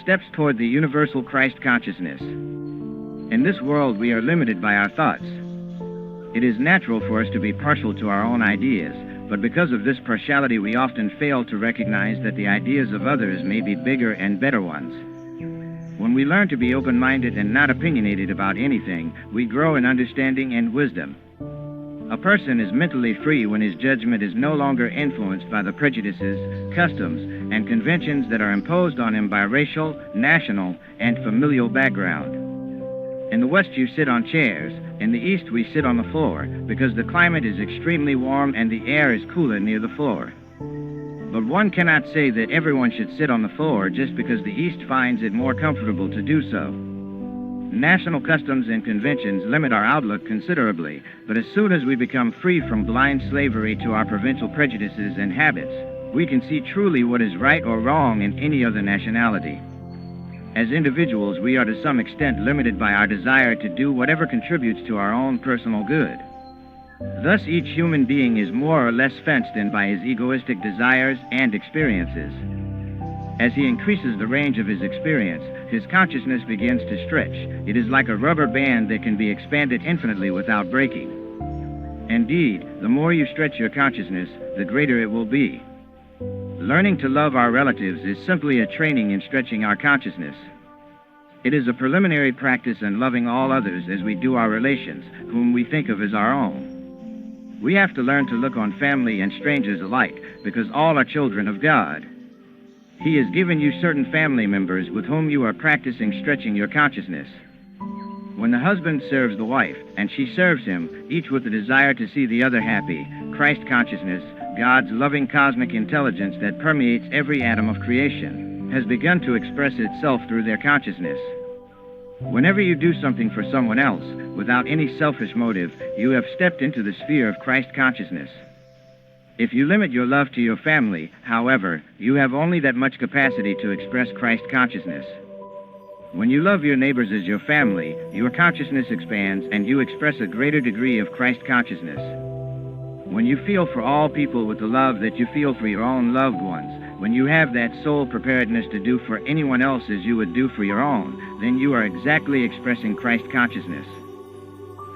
Steps toward the universal Christ consciousness. In this world, we are limited by our thoughts. It is natural for us to be partial to our own ideas, but because of this partiality, we often fail to recognize that the ideas of others may be bigger and better ones. When we learn to be open-minded and not opinionated about anything, we grow in understanding and wisdom. A person is mentally free when his judgment is no longer influenced by the prejudices, customs, and conventions that are imposed on him by racial, national, and familial background. In the West, you sit on chairs. In the East, we sit on the floor, because the climate is extremely warm and the air is cooler near the floor. But one cannot say that everyone should sit on the floor just because the East finds it more comfortable to do so. National customs and conventions limit our outlook considerably, but as soon as we become free from blind slavery to our provincial prejudices and habits, we can see truly what is right or wrong in any other nationality. As individuals, we are to some extent limited by our desire to do whatever contributes to our own personal good. Thus, each human being is more or less fenced in by his egoistic desires and experiences. As he increases the range of his experience, his consciousness begins to stretch. It is like a rubber band that can be expanded infinitely without breaking. Indeed, the more you stretch your consciousness, the greater it will be. Learning to love our relatives is simply a training in stretching our consciousness. It is a preliminary practice in loving all others as we do our relations, whom we think of as our own. We have to learn to look on family and strangers alike, because all are children of God. He has given you certain family members with whom you are practicing stretching your consciousness. When the husband serves the wife, and she serves him, each with the desire to see the other happy, Christ consciousness, God's loving cosmic intelligence that permeates every atom of creation, has begun to express itself through their consciousness. Whenever you do something for someone else, without any selfish motive, you have stepped into the sphere of Christ consciousness. If you limit your love to your family, however, you have only that much capacity to express Christ consciousness. When you love your neighbors as your family, your consciousness expands and you express a greater degree of Christ consciousness. When you feel for all people with the love that you feel for your own loved ones, when you have that soul preparedness to do for anyone else as you would do for your own, then you are exactly expressing Christ consciousness.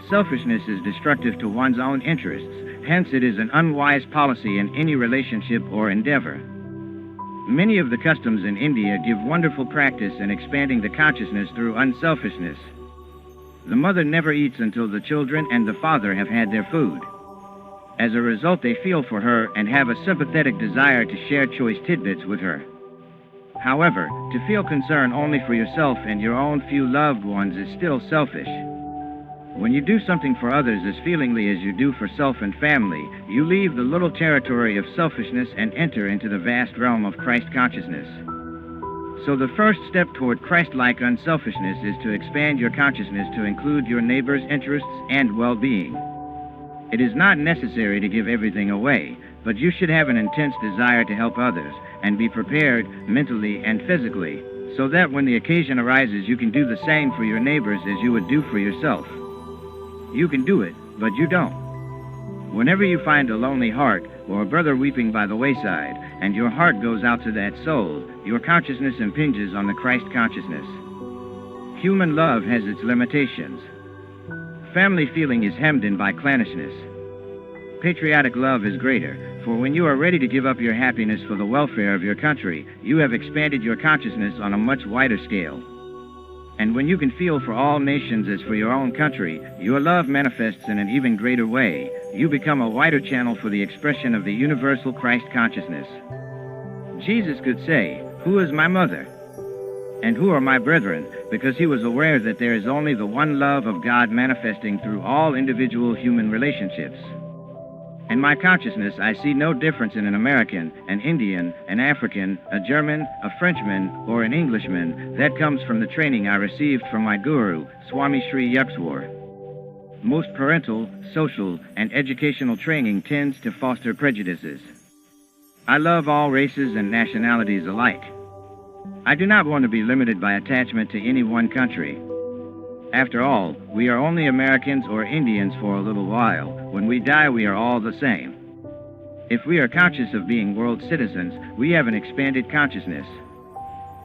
Selfishness is destructive to one's own interests. Hence, it is an unwise policy in any relationship or endeavor. Many of the customs in India give wonderful practice in expanding the consciousness through unselfishness. The mother never eats until the children and the father have had their food. As a result, they feel for her and have a sympathetic desire to share choice tidbits with her. However, to feel concern only for yourself and your own few loved ones is still selfish. When you do something for others as feelingly as you do for self and family, you leave the little territory of selfishness and enter into the vast realm of Christ consciousness. So the first step toward Christ-like unselfishness is to expand your consciousness to include your neighbor's interests and well-being. It is not necessary to give everything away, but you should have an intense desire to help others and be prepared mentally and physically, so that when the occasion arises, you can do the same for your neighbors as you would do for yourself. You can do it, but you don't. Whenever you find a lonely heart or a brother weeping by the wayside, and your heart goes out to that soul, your consciousness impinges on the Christ consciousness. Human love has its limitations. Family feeling is hemmed in by clannishness. Patriotic love is greater, for when you are ready to give up your happiness for the welfare of your country, you have expanded your consciousness on a much wider scale. And when you can feel for all nations as for your own country, your love manifests in an even greater way. You become a wider channel for the expression of the universal Christ consciousness. Jesus could say, "Who is my mother? And who are my brethren?" because he was aware that there is only the one love of God manifesting through all individual human relationships. In my consciousness, I see no difference in an American, an Indian, an African, a German, a Frenchman, or an Englishman. That comes from the training I received from my guru, Swami Sri Yukswar. Most parental, social, and educational training tends to foster prejudices. I love all races and nationalities alike. I do not want to be limited by attachment to any one country. After all, we are only Americans or Indians for a little while. When we die, we are all the same. If we are conscious of being world citizens, we have an expanded consciousness.